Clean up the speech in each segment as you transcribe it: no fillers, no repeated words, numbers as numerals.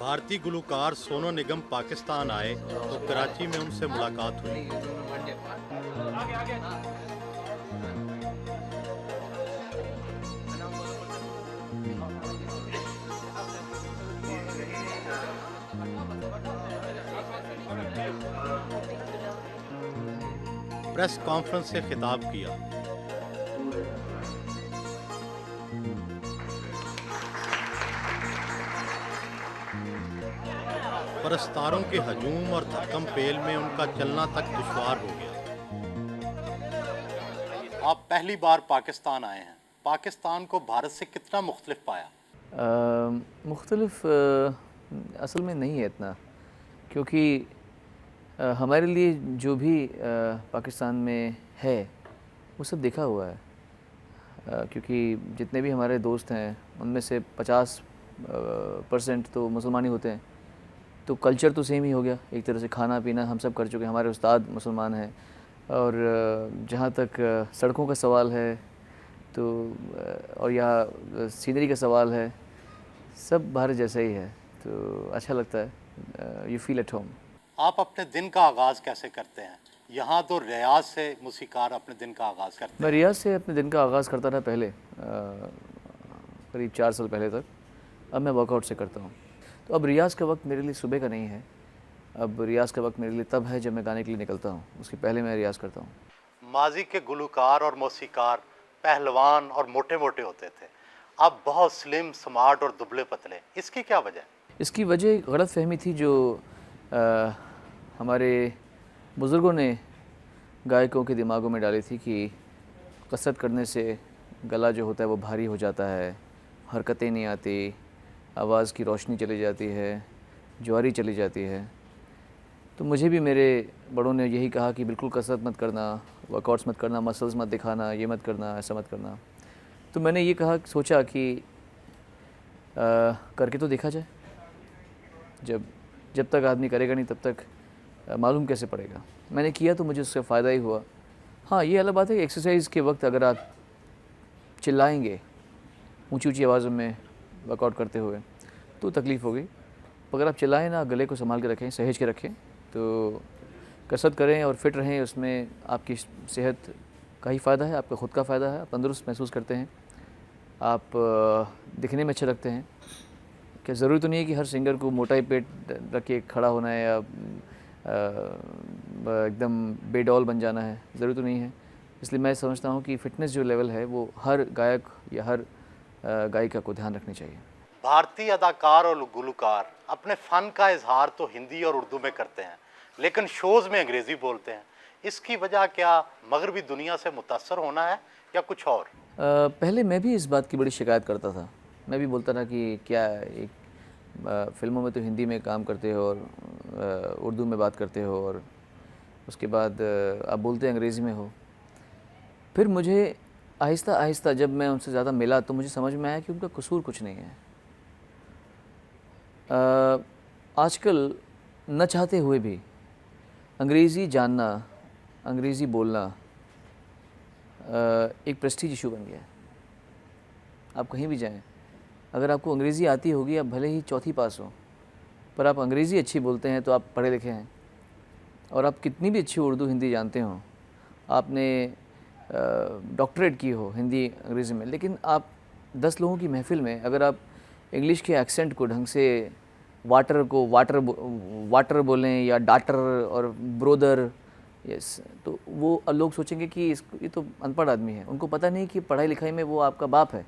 भारतीय गुलूकार सोनू निगम पाकिस्तान आए तो कराची में उनसे मुलाकात हुई। प्रेस कॉन्फ्रेंस से खिताब किया। परस्तारों के हजूम और धक्कम पेल में उनका चलना तक दुश्वार हो गया। आप पहली बार पाकिस्तान आए हैं, पाकिस्तान को भारत से कितना मुख्तलिफ पाया? मुख्तलिफ असल में नहीं है इतना, क्योंकि हमारे लिए जो भी पाकिस्तान में है वो सब देखा हुआ है। क्योंकि जितने भी हमारे दोस्त हैं उनमें से 50% तो मुसलमान ही होते हैं, तो कल्चर तो सेम ही हो गया एक तरह से। खाना पीना हम सब कर चुके हैं, हमारे उस्ताद मुसलमान हैं। और जहाँ तक सड़कों का सवाल है तो और यहाँ सीनरी का सवाल है, सब भारत जैसा ही है, तो अच्छा लगता है। You feel at home. आप अपने दिन का आगाज़ कैसे करते हैं? यहाँ तो रियाज से मूसीकार अपने दिन का आगाज़ करते हैं। मैं रियाज से अपने दिन का आगाज़ करता था पहले, करीब 4 साल पहले तक। अब मैं वर्कआउट से करता हूँ। तो अब रियाज़ का वक्त मेरे लिए सुबह का नहीं है, अब रियाज़ का वक्त मेरे लिए तब है जब मैं गाने के लिए निकलता हूँ, उसके पहले मैं रियाज़ करता हूँ। माजी के गुलूकार और मौसीकार पहलवान और मोटे मोटे होते थे, अब बहुत स्लिम, स्मार्ट और दुबले पतले, इसकी क्या वजह? इसकी वजह एक गलत फहमी थी जो हमारे बुज़ुर्गों ने गायकों के दिमागों में डाली थी कि कसरत करने से गला जो होता है वो भारी हो जाता है, हरकतें नहीं आती, आवाज़ की रोशनी चली जाती है, ज्वारी चली जाती है। तो मुझे भी मेरे बड़ों ने यही कहा कि बिल्कुल कसरत मत करना, वर्कआउट्स मत करना, मसल्स मत दिखाना, ये मत करना, ऐसा मत करना। तो मैंने ये सोचा कि करके तो देखा जाए। जब तक आदमी करेगा नहीं तब तक मालूम कैसे पड़ेगा। मैंने किया तो मुझे उससे फ़ायदा ही हुआ। हाँ, ये अलग बात है कि एक्सरसाइज के वक्त अगर आप चिल्लाएंगे ऊंची ऊंची आवाज़ों में वर्कआउट करते हुए तो तकलीफ़ होगी। अगर आप चिल्लाएं ना, गले को संभाल के रखें, सहेज के रखें, तो कसरत करें और फिट रहें, उसमें आपकी सेहत का ही फ़ायदा है, आपका ख़ुद का फ़ायदा है। आप तंदुरुस्त महसूस करते हैं, आप दिखने में अच्छे लगते हैं। क्या ज़रूरी तो नहीं है कि हर सिंगर को मोटा ही पेट रख के खड़ा होना है या एकदम बेडौल बन जाना है, ज़रूरी तो नहीं है। इसलिए मैं समझता हूँ कि फ़िटनेस जो लेवल है वो हर गायक या हर गायिका को ध्यान रखनी चाहिए। भारतीय अदाकार और गुलूकार अपने फ़न का इजहार तो हिंदी और उर्दू में करते हैं, लेकिन शोज़ में अंग्रेज़ी बोलते हैं। इसकी वजह क्या मगरबी दुनिया से मुतासर होना है या कुछ और? पहले मैं भी इस बात की बड़ी शिकायत करता था। मैं भी बोलता था कि क्या एक फ़िल्मों में तो हिंदी में काम करते हो और उर्दू में बात करते हो और उसके बाद आप बोलते अंग्रेज़ी में हो। फिर मुझे आहिस्ता आहिस्ता जब मैं उनसे ज़्यादा मिला तो मुझे समझ में आया कि उनका कसूर कुछ नहीं है। आजकल न चाहते हुए भी अंग्रेज़ी जानना, अंग्रेज़ी बोलना एक प्रेस्टीज इशू बन गया है। आप कहीं भी जाएं, अगर आपको अंग्रेज़ी आती होगी, आप भले ही चौथी पास हो, पर आप अंग्रेज़ी अच्छी बोलते हैं तो आप पढ़े लिखे हैं। और आप कितनी भी अच्छी उर्दू हिंदी जानते हो, आपने डॉक्टरेट की हो हिंदी अंग्रेज़ी में, लेकिन आप 10 लोगों की महफ़िल में अगर आप इंग्लिश के एक्सेंट को ढंग से वाटर बोलें या डाटर और ब्रोदर, यस, तो वो लोग सोचेंगे कि ये तो अनपढ़ आदमी है। उनको पता नहीं कि पढ़ाई लिखाई में वो आपका बाप है।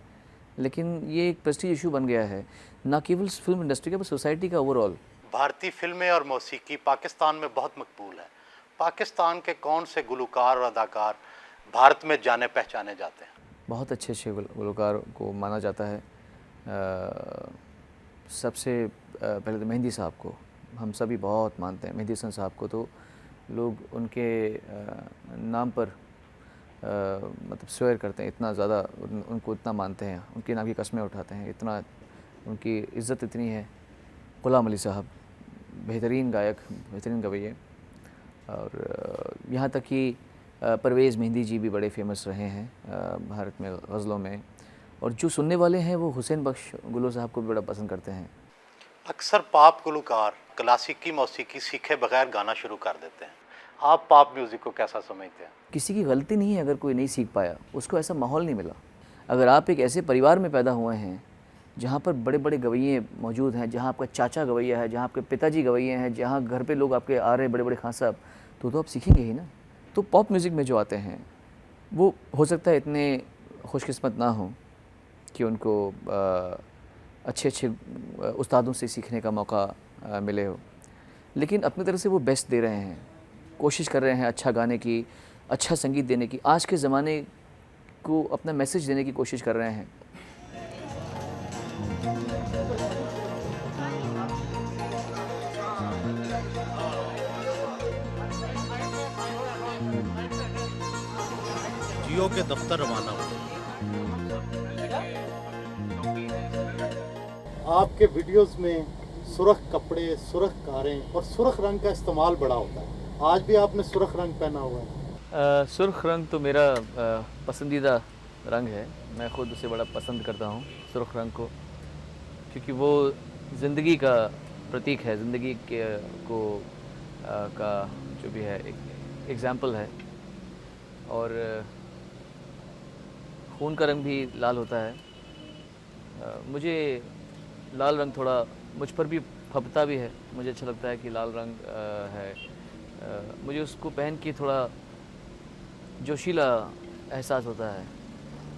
लेकिन ये एक प्रेस्टीज इशू बन गया है, ना केवल फिल्म इंडस्ट्री का, बस सोसाइटी का ओवरऑल। भारतीय फिल्में और मौसीकी पाकिस्तान में बहुत मकबूल है। पाकिस्तान के कौन से गुलूकार और अदाकार भारत में जाने पहचाने जाते हैं? बहुत अच्छे अच्छे गुलकार को माना जाता है। सबसे पहले तो मेहंदी साहब को हम सभी बहुत मानते हैं। मेहंदी हसन साहब को तो लोग उनके नाम पर मतलब स्वेयर करते हैं, इतना ज़्यादा उनको इतना मानते हैं, उनके नाम की कस्में उठाते हैं, इतना उनकी इज़्ज़त इतनी है। ग़ुलाम अली साहब बेहतरीन गायक, बेहतरीन गवैये, और यहाँ तक कि परवेज़ मेहंदी जी भी बड़े फेमस रहे हैं भारत में गज़लों में, और जो सुनने वाले हैं वो हुसैन बख्श गुलो साहब को भी बड़ा पसंद करते हैं। अक्सर पॉप गुलकार क्लासिकी मौसीकी सीखे बगैर गाना शुरू कर देते हैं, आप पॉप म्यूज़िक को कैसा समझते हैं? किसी की गलती नहीं है अगर कोई नहीं सीख पाया, उसको ऐसा माहौल नहीं मिला। अगर आप एक ऐसे परिवार में पैदा हुए हैं जहाँ पर बड़े बड़े गवैये मौजूद हैं, जहाँ आपका चाचा गवैया है, जहाँ आपके पिताजी गवैये हैं, जहाँ घर पे लोग आपके आ रहे हैं बड़े बड़े खान साहब, तो आप सीखेंगे ही ना। तो पॉप म्यूज़िक में जो आते हैं वो हो सकता है इतने खुशकिस्मत ना हों कि उनको अच्छे अच्छे उस्तादों से सीखने का मौका मिले हो, लेकिन अपनी तरफ से वो बेस्ट दे रहे हैं, कोशिश कर रहे हैं अच्छा गाने की, अच्छा संगीत देने की, आज के ज़माने को अपना मैसेज देने की कोशिश कर रहे हैं। जियो के दफ्तर रवाना हुए। आपके वीडियोस में सुर्ख कपड़े, सुर्ख कारें और सुर्ख रंग का इस्तेमाल बड़ा होता है, आज भी आपने सुर्ख रंग पहना हुआ है। सुर्ख रंग तो मेरा पसंदीदा रंग है, मैं ख़ुद उसे बड़ा पसंद करता हूँ सुर्ख रंग को, क्योंकि वो ज़िंदगी का प्रतीक है, ज़िंदगी के को का जो भी है एक एग्ज़ाम्पल है। और खून का रंग भी लाल होता है। मुझे लाल रंग थोड़ा मुझ पर भी फबता भी है, मुझे अच्छा लगता है कि लाल रंग है। मुझे उसको पहन के थोड़ा जोशीला एहसास होता है,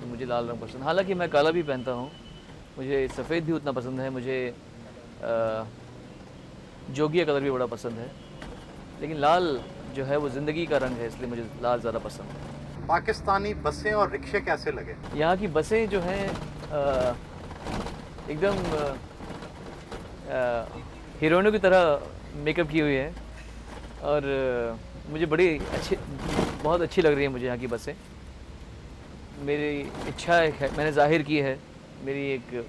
तो मुझे लाल रंग पसंद। हालांकि मैं काला भी पहनता हूँ, मुझे सफ़ेद भी उतना पसंद है, मुझे जोगिया कलर भी बड़ा पसंद है, लेकिन लाल जो है वो ज़िंदगी का रंग है, इसलिए मुझे लाल ज़्यादा पसंद है। पाकिस्तानी बसें और रिक्शे कैसे लगे? यहाँ की बसें जो हैं एकदम हीरोइनों की तरह मेकअप की हुई है, और मुझे बड़ी बहुत अच्छी लग रही है मुझे यहाँ की बसें। मेरी इच्छा है, मैंने ज़ाहिर की है, मेरी एक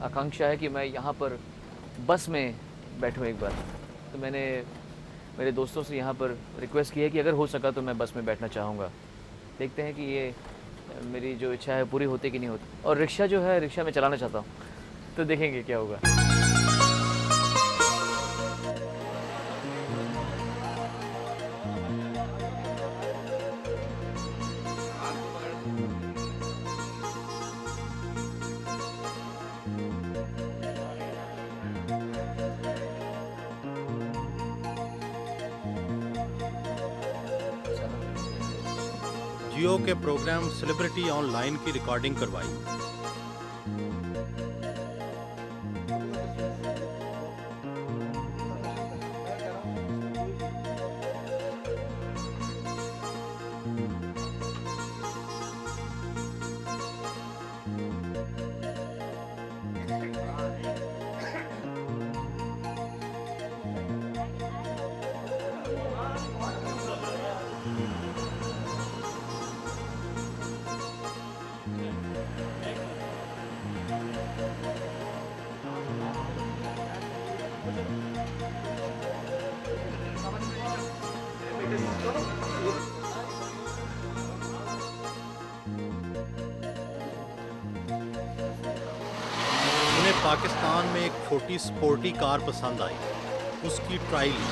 आकांक्षा है कि मैं यहाँ पर बस में बैठूँ एक बार। तो मैंने मेरे दोस्तों से यहाँ पर रिक्वेस्ट की है कि अगर हो सका तो मैं बस में बैठना चाहूँगा। देखते हैं कि ये मेरी जो इच्छा है पूरी होती कि नहीं होती। और रिक्शा जो है, रिक्शा मैं चलाना चाहता हूँ, तो देखेंगे क्या होगा। जियो के प्रोग्राम सेलिब्रिटी ऑनलाइन की रिकॉर्डिंग करवाई। उन्हें पाकिस्तान में एक छोटी स्पोर्टी कार पसंद आई, उसकी ट्राई ली।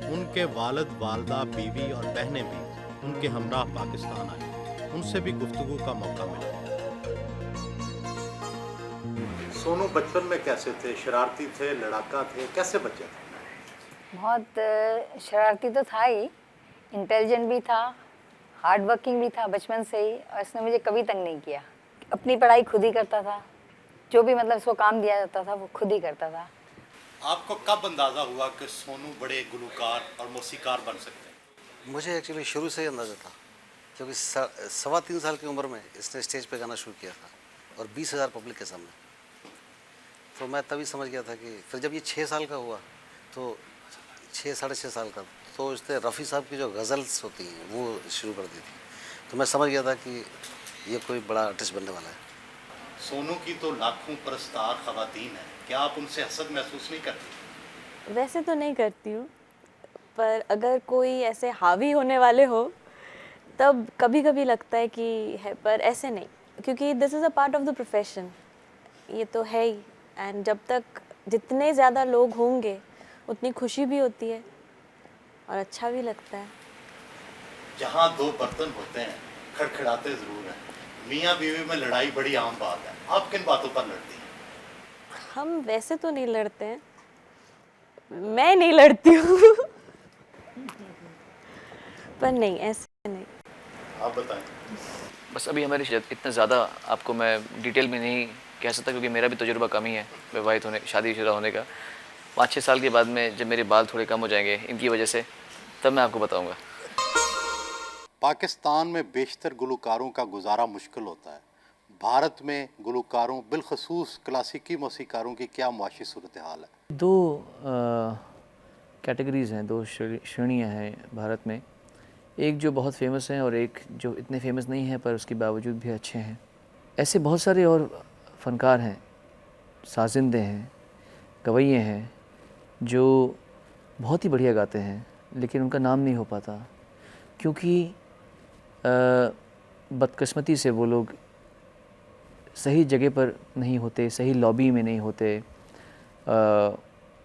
उनके वालिद, वालदा, बीवी और बहनें भी उनके हमराह पाकिस्तान आई, उनसे भी गुफ्तगू का मौका मिला। सोनू बचपन में कैसे थे? शरारती थे, लड़ाका थे, कैसे बच्चे थे? बहुत शरारती तो था ही, इंटेलिजेंट भी था, हार्ड वर्किंग भी था बचपन से ही, और इसने मुझे कभी तंग नहीं किया। अपनी पढ़ाई खुद ही करता था, जो भी मतलब इसको काम दिया जाता था वो खुद ही करता था। आपको कब अंदाज़ा हुआ कि सोनू बड़े गुलकार और मौसीकार बन सकते हैं? मुझे एक्चुअली शुरू से ही अंदाज़ा था, क्योंकि 3.25 साल की उम्र में इसने स्टेज पे गाना शुरू किया था, और 20,000 पब्लिक के सामने। तो मैं तभी समझ गया था कि फिर जब ये 6 साल का हुआ तो 6 साढ़े 6 साल का, तो उसने रफ़ी साहब की जो गज़ल्स होती हैं वो शुरू कर दी थी। तो मैं समझ गया था कि ये कोई बड़ा आर्टिस्ट बनने वाला है। सोनू की तो लाखों परस्तार खवातीन हैं, क्या आप उनसे हसद महसूस नहीं करती? वैसे तो नहीं करती हूँ, पर अगर कोई ऐसे हावी होने वाले हो तब कभी कभी लगता है कि है, पर ऐसे नहीं, क्योंकि this is a part of the profession, ये तो है ही। एंड जब तक जितने ज़्यादा लोग होंगे उतनी खुशी भी होती है और अच्छा भी लगता है। जहाँ दो बर्तन होते हैं खड़खड़ाते जरूर हैं। मियाँ बीवी में लड़ाई बड़ी आम बात है, आप किन बातों पर लड़ती हैं? हम वैसे तो नहीं लड़ते हैं, मैं नहीं लड़ती हूँ पर नहीं, ऐसे नहीं। आप बताएं। बस अभी हमारे इतना ज़्यादा आपको मैं डिटेल में नहीं कह सकता, क्योंकि मेरा भी तजुर्बा कम ही है विवाहित होने, शादीशुदा होने का। 5-6 साल के बाद में जब मेरे बाल थोड़े कम हो जाएंगे इनकी वजह से, तब मैं आपको बताऊंगा। पाकिस्तान में बेशतर गुलकारों का गुजारा मुश्किल होता है। भारत में गुलकारों बिलखसूस क्लासिकी मौसीकारों की क्या मुआशी सूरत हाल है? 2 कैटेगरीज़ हैं, 2 श्रेणियाँ हैं भारत में। एक जो बहुत फेमस हैं और एक जो इतने फेमस नहीं हैं पर उसके बावजूद भी अच्छे हैं। ऐसे बहुत सारे और फ़नकार हैं, साजिंदे हैं, गवैये हैं जो बहुत ही बढ़िया गाते हैं, लेकिन उनका नाम नहीं हो पाता क्योंकि बदकिस्मती से वो लोग सही जगह पर नहीं होते, सही लॉबी में नहीं होते,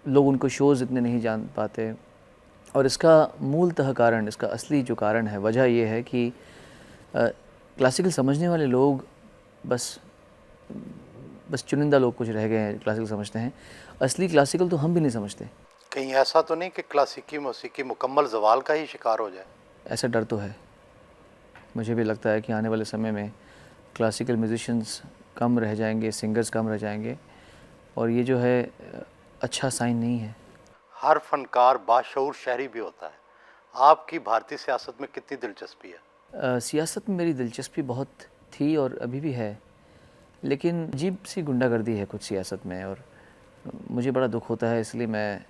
लोग उनको शोज़ इतने नहीं जान पाते। और इसका मूलतः कारण, इसका असली जो कारण है, वजह यह है कि क्लासिकल समझने वाले लोग बस चुनिंदा लोग कुछ रह गए हैं क्लासिकल समझते हैं। असली क्लासिकल तो हम भी नहीं समझते। कहीं ऐसा तो नहीं कि क्लासिकी मौसीकी मुकम्मल जवाल का ही शिकार हो जाए? ऐसा डर तो है। मुझे भी लगता है कि आने वाले समय में क्लासिकल म्यूजिशियंस कम रह जाएंगे, सिंगर्स कम रह जाएंगे, और ये जो है अच्छा साइन नहीं है। हर फनकार बाशऊर शहरी भी होता है। आपकी भारतीय सियासत में कितनी दिलचस्पी है? सियासत में मेरी दिलचस्पी बहुत थी और अभी भी है, लेकिन अजीब सी गुंडागर्दी है कुछ सियासत में, और मुझे बड़ा दुख होता है। इसलिए मैं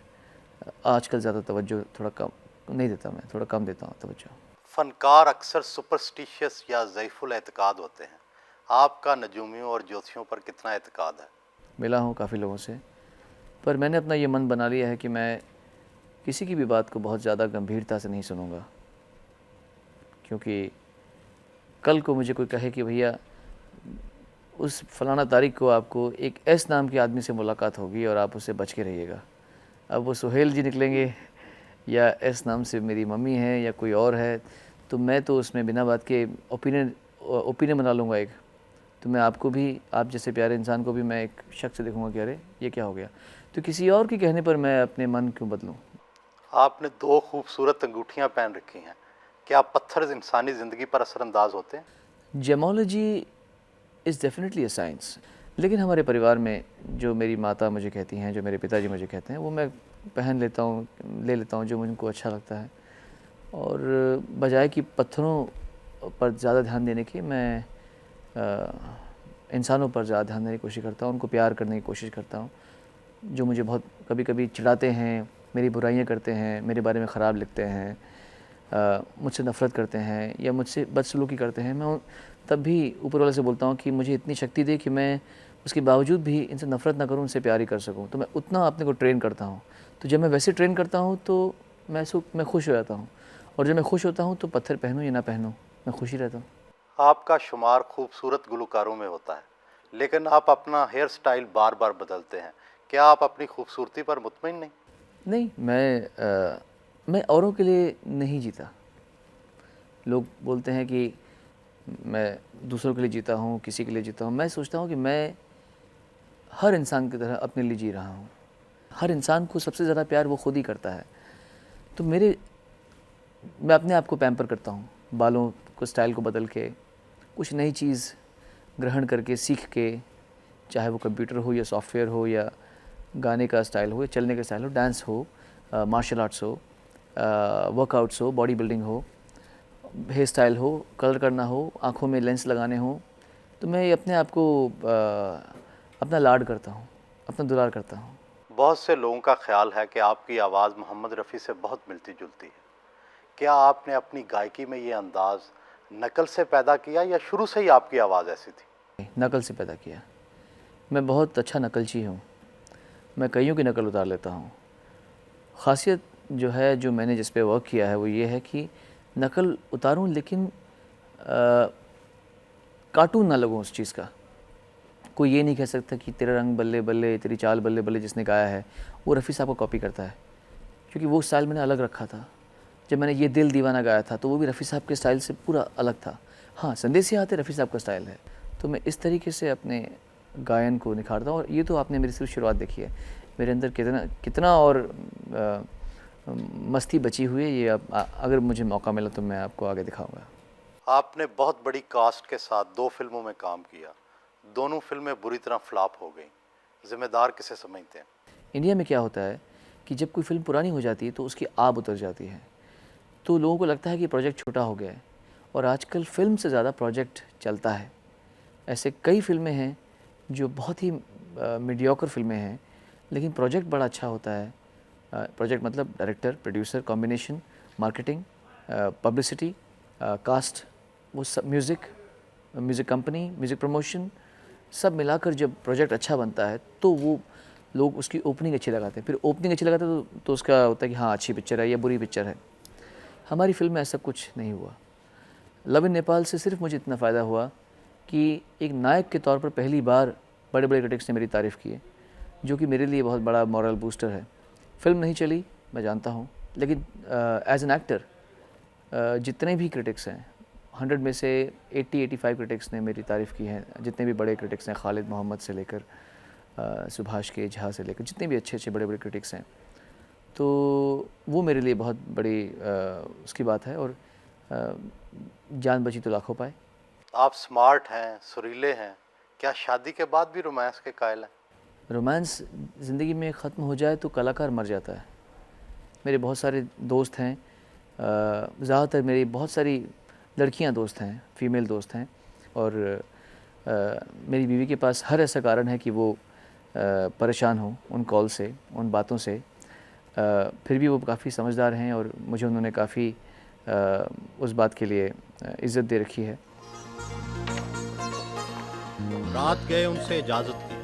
आजकल ज़्यादा तवज्जो थोड़ा कम नहीं देता, मैं थोड़ा कम देता हूँ तवज्जो। फनकार अक्सर सुपरस्टिशियस या ज़ईफुल एतकाद होते हैं। आपका नजूमियों और ज्योतिषियों पर कितना एतकाद है? मिला हूँ काफ़ी लोगों से, पर मैंने अपना ये मन बना लिया है कि मैं किसी की भी बात को बहुत ज़्यादा गंभीरता से नहीं सुनूंगा, क्योंकि कल को मुझे कोई कहे कि भैया उस फलाना तारीख को आपको एक एस नाम के आदमी से मुलाकात होगी और आप उससे बच के रहिएगा। अब वो सुहेल जी निकलेंगे या एस नाम से मेरी मम्मी है या कोई और है, तो मैं तो उसमें बिना बात के ओपिनियन बना लूँगा एक। तो मैं आपको भी, आप जैसे प्यारे इंसान को भी मैं एक शक से देखूँगा कि अरे ये क्या हो गया। तो किसी और के कहने पर मैं अपने मन क्यों बदलूँ। आपने 2 खूबसूरत अंगूठियां पहन रखी हैं, क्या पत्थर इंसानी ज़िंदगी पर असरअंदाज होते हैं? Gemology is definitely a science, लेकिन हमारे परिवार में जो मेरी माता मुझे कहती हैं, जो मेरे पिताजी मुझे कहते हैं, वो मैं पहन लेता हूँ, ले लेता हूँ जो मुझको अच्छा लगता है। और बजाय कि पत्थरों पर ज़्यादा ध्यान देने की, मैं इंसानों पर ज़्यादा ध्यान देने की कोशिश करता हूँ, उनको प्यार करने की कोशिश करता हूँ। जो मुझे बहुत कभी कभी चिढ़ाते हैं, मेरी बुराइयाँ करते हैं, मेरे बारे में ख़राब लिखते हैं, मुझसे नफ़रत करते हैं या मुझसे बदसलूकी करते हैं, मैं तब भी ऊपर वाले से बोलता हूँ कि मुझे इतनी शक्ति दे कि मैं उसके बावजूद भी इनसे नफ़रत ना करूँ, उनसे प्यार ही कर सकूँ। तो मैं उतना अपने को ट्रेन करता हूँ। तो जब मैं वैसे ट्रेन करता हूँ तो मैं खुश हो जाता हूँ, और जब मैं खुश होता हूँ तो पत्थर पहनूँ या ना पहनूँ, मैं खुश ही रहता हूँ। आपका शुमार खूबसूरत गुलकारों में होता है, लेकिन आप अपना हेयर स्टाइल बार बार बदलते हैं। क्या आप अपनी खूबसूरती पर मुतमईन नहीं? नहीं, मैं औरों के लिए नहीं जीता। लोग बोलते हैं कि मैं दूसरों के लिए जीता हूँ, किसी के लिए जीता हूँ। मैं सोचता हूँ कि मैं हर इंसान की तरह अपने लिए जी रहा हूँ। हर इंसान को सबसे ज़्यादा प्यार वो खुद ही करता है। तो मैं अपने आप को पैम्पर करता हूँ, बालों को, स्टाइल को बदल के, कुछ नई चीज़ ग्रहण करके, सीख के, चाहे वो कंप्यूटर हो या सॉफ्टवेयर हो या गाने का स्टाइल हो या चलने का स्टाइल हो, डांस हो, मार्शल आर्ट्स हो, वर्कआउट्स हो, बॉडी बिल्डिंग हो, हेयर स्टाइल हो, कलर करना हो, आँखों में लेंस लगाने हो। तो मैं अपने आप को अपना लाड करता हूँ, अपना दुलार करता हूँ। बहुत से लोगों का ख्याल है कि आपकी आवाज़ मोहम्मद रफ़ी से बहुत मिलती जुलती है। क्या आपने अपनी गायकी में ये अंदाज़ नकल से पैदा किया या शुरू से ही आपकी आवाज़ ऐसी थी? नकल से पैदा किया। मैं बहुत अच्छा नकलची हूँ, मैं कईयों की नकल उतार लेता हूँ। ख़ासियत जो है, जो मैंने जिस पे वर्क किया है, वो ये है कि नकल उतारूं लेकिन कार्टून ना लगूं उस चीज़ का। कोई ये नहीं कह सकता कि तेरा रंग बल्ले बल्ले, तेरी चाल बल्ले बल्ले जिसने गाया है वो रफ़ी साहब को कॉपी करता है, क्योंकि वो स्टाइल मैंने अलग रखा था। जब मैंने ये दिल दीवाना गाया था तो वो भी रफ़ी साहब के स्टाइल से पूरा अलग था। हाँ, संदेशिया आते रफ़ी साहब का स्टाइल है, तो मैं इस तरीके से अपने गायन को निखारता हूँ। और ये तो आपने मेरी सिर्फ शुरुआत देखी है, मेरे अंदर कितना और मस्ती बची हुई है। ये अगर मुझे मौका मिला तो मैं आपको आगे दिखाऊंगा। आपने बहुत बड़ी कास्ट के साथ 2 फिल्मों में काम किया, दोनों फिल्में बुरी तरह फ्लॉप हो गई, ज़िम्मेदार किसे समझते हैं? इंडिया में क्या होता है कि जब कोई फिल्म पुरानी हो जाती है तो उसकी आब उतर जाती है, तो लोगों को लगता है कि प्रोजेक्ट छोटा हो गया है, और आजकल फ़िल्म से ज़्यादा प्रोजेक्ट चलता है। ऐसे कई फिल्में हैं जो बहुत ही मीडियोकर फिल्में हैं, लेकिन प्रोजेक्ट बड़ा अच्छा होता है। प्रोजेक्ट मतलब director, producer, combination, marketing, publicity, cast, वो सब, म्यूज़िक कंपनी, म्यूज़िक प्रमोशन, सब मिलाकर जब प्रोजेक्ट अच्छा बनता है तो वो लोग उसकी ओपनिंग अच्छी लगाते हैं। फिर ओपनिंग अच्छी लगाते हैं तो उसका होता है कि हाँ, अच्छी पिक्चर है या बुरी पिक्चर है। हमारी फिल्म में ऐसा कुछ नहीं हुआ। लव इन नेपाल से सिर्फ मुझे इतना फ़ायदा हुआ कि एक नायक के तौर पर पहली बार बड़े बड़े क्रिटिक्स ने मेरी तारीफ़ की है, जो कि मेरे लिए बहुत बड़ा मॉरल बूस्टर है। फिल्म नहीं चली, मैं जानता हूँ, लेकिन एज एन एक्टर जितने भी क्रिटिक्स हैं, 100 में से 80-85 क्रिटिक्स ने मेरी तारीफ़ की है। जितने भी बड़े क्रिटिक्स हैं, खालिद मोहम्मद से लेकर सुभाष के झा से लेकर जितने भी अच्छे अच्छे बड़े बड़े क्रिटिक्स हैं, तो वो मेरे लिए बहुत बड़ी उसकी बात है। और जान बची तो लाखों पाए। आप स्मार्ट हैं, सुरीले हैं, क्या शादी के बाद भी रोमांस के कायल हैं? रोमांस ज़िंदगी में ख़त्म हो जाए तो कलाकार मर जाता है। मेरे बहुत सारे दोस्त हैं, ज़्यादातर मेरी बहुत सारी लड़कियां दोस्त हैं, फ़ीमेल दोस्त हैं, और मेरी बीवी के पास हर ऐसा कारण है कि वो परेशान हो उन कॉल से, उन बातों से। फिर भी वो काफ़ी समझदार हैं और मुझे उन्होंने काफ़ी उस बात के लिए इज़्ज़त दे रखी है। रात गए उनसे इजाज़त की।